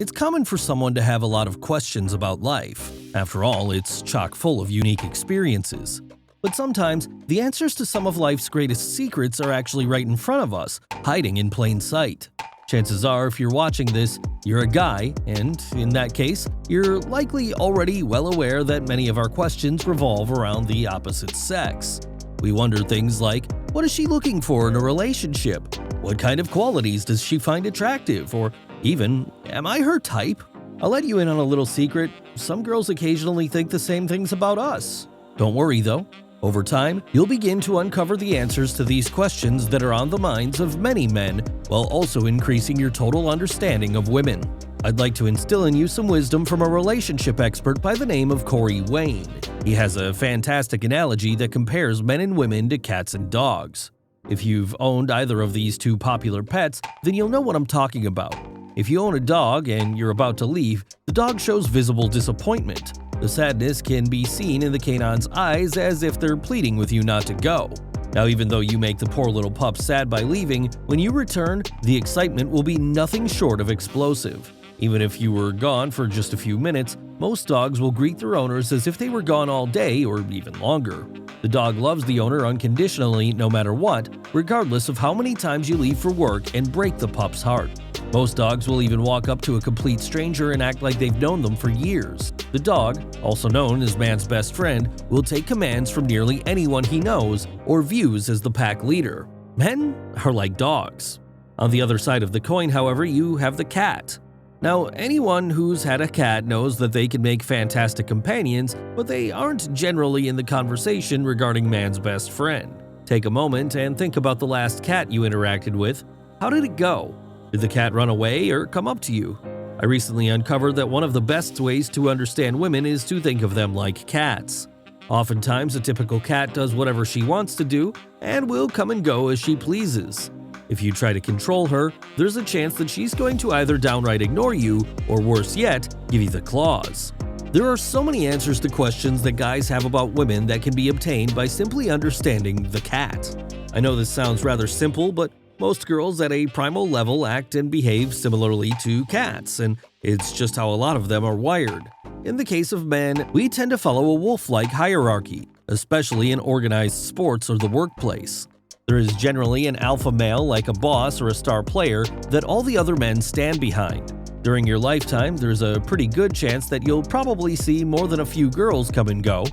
It's common for someone to have a lot of questions about life. After all, it's chock full of unique experiences. But sometimes, the answers to some of life's greatest secrets are actually right in front of us, hiding in plain sight. Chances are, if you're watching this, you're a guy, and in that case, you're likely already well aware that many of our questions revolve around the opposite sex. We wonder things like, what is she looking for in a relationship? What kind of qualities does she find attractive? Or even, am I her type? I'll let you in on a little secret. Some girls occasionally think the same things about us. Don't worry though. Over time, you'll begin to uncover the answers to these questions that are on the minds of many men, while also increasing your total understanding of women. I'd like to instill in you some wisdom from a relationship expert by the name of Corey Wayne. He has a fantastic analogy that compares men and women to cats and dogs. If you've owned either of these two popular pets, then you'll know what I'm talking about. If you own a dog and you're about to leave, the dog shows visible disappointment. The sadness can be seen in the canine's eyes as if they're pleading with you not to go. Now, even though you make the poor little pup sad by leaving, when you return, the excitement will be nothing short of explosive. Even if you were gone for just a few minutes, most dogs will greet their owners as if they were gone all day or even longer. The dog loves the owner unconditionally no matter what, regardless of how many times you leave for work and break the pup's heart. Most dogs will even walk up to a complete stranger and act like they've known them for years. The dog, also known as man's best friend, will take commands from nearly anyone he knows or views as the pack leader. Men are like dogs. On the other side of the coin, however, you have the cat. Now, anyone who's had a cat knows that they can make fantastic companions, but they aren't generally in the conversation regarding man's best friend. Take a moment and think about the last cat you interacted with. How did it go? Did the cat run away or come up to you? I recently uncovered that one of the best ways to understand women is to think of them like cats. Oftentimes, a typical cat does whatever she wants to do and will come and go as she pleases. If you try to control her, there's a chance that she's going to either downright ignore you or, worse yet, give you the claws. There are so many answers to questions that guys have about women that can be obtained by simply understanding the cat. I know this sounds rather simple, but most girls at a primal level act and behave similarly to cats, and it's just how a lot of them are wired. In the case of men, we tend to follow a wolf-like hierarchy, especially in organized sports or the workplace. There is generally an alpha male like a boss or a star player that all the other men stand behind. During your lifetime, there's a pretty good chance that you'll probably see more than a few girls come and go.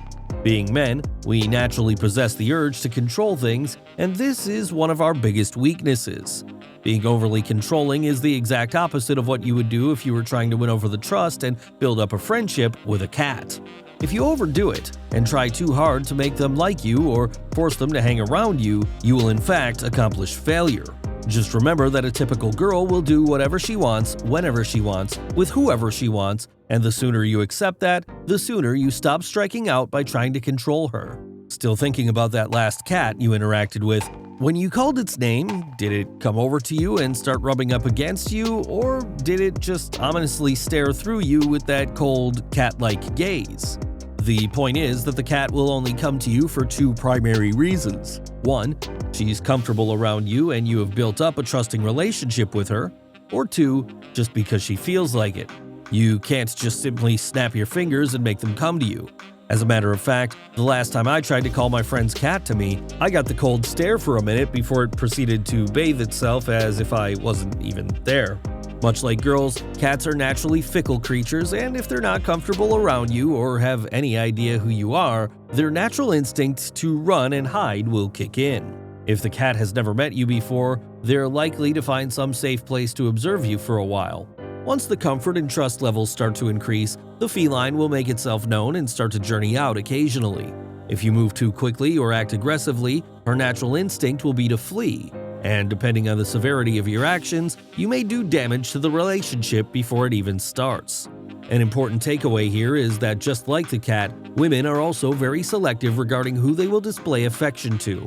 Being men, we naturally possess the urge to control things, and this is one of our biggest weaknesses. Being overly controlling is the exact opposite of what you would do if you were trying to win over the trust and build up a friendship with a cat. If you overdo it and try too hard to make them like you or force them to hang around you, you will in fact accomplish failure. Just remember that a typical girl will do whatever she wants, whenever she wants, with whoever she wants, and the sooner you accept that, the sooner you stop striking out by trying to control her. Still thinking about that last cat you interacted with? When you called its name, did it come over to you and start rubbing up against you, or did it just ominously stare through you with that cold, cat-like gaze? The point is that the cat will only come to you for two primary reasons. One, she's comfortable around you and you have built up a trusting relationship with her. Or two, just because she feels like it. You can't just simply snap your fingers and make them come to you. As a matter of fact, the last time I tried to call my friend's cat to me, I got the cold stare for a minute before it proceeded to bathe itself as if I wasn't even there. Much like girls, cats are naturally fickle creatures, and if they're not comfortable around you or have any idea who you are, their natural instinct to run and hide will kick in. If the cat has never met you before, they're likely to find some safe place to observe you for a while. Once the comfort and trust levels start to increase, the feline will make itself known and start to journey out occasionally. If you move too quickly or act aggressively, her natural instinct will be to flee. And depending on the severity of your actions, you may do damage to the relationship before it even starts. An important takeaway here is that just like the cat, women are also very selective regarding who they will display affection to.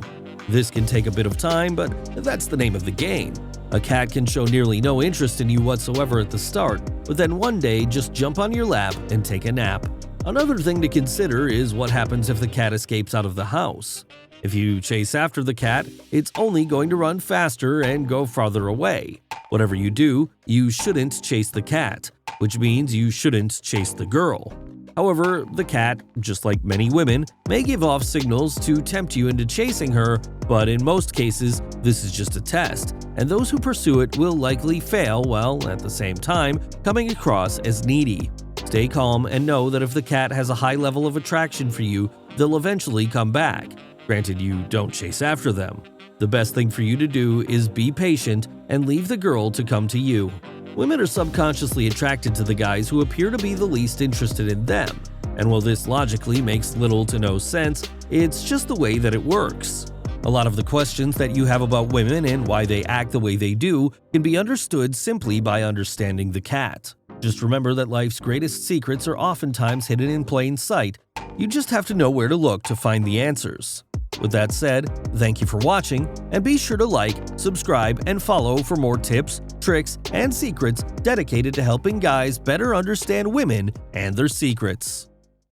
This can take a bit of time, but that's the name of the game. A cat can show nearly no interest in you whatsoever at the start, but then one day just jump on your lap and take a nap. Another thing to consider is what happens if the cat escapes out of the house. If you chase after the cat, it's only going to run faster and go farther away. Whatever you do, you shouldn't chase the cat. which means you shouldn't chase the girl. However, the cat, just like many women, may give off signals to tempt you into chasing her, but in most cases, this is just a test, and those who pursue it will likely fail while, at the same time, coming across as needy. Stay calm and know that if the cat has a high level of attraction for you, they'll eventually come back. Granted, you don't chase after them. The best thing for you to do is be patient and leave the girl to come to you. Women are subconsciously attracted to the guys who appear to be the least interested in them, and while this logically makes little to no sense, it's just the way that it works. A lot of the questions that you have about women and why they act the way they do can be understood simply by understanding the cat. Just remember that life's greatest secrets are oftentimes hidden in plain sight. You just have to know where to look to find the answers. With that said, thank you for watching, and be sure to like, subscribe, and follow for more tips, tricks, and secrets dedicated to helping guys better understand women and their secrets.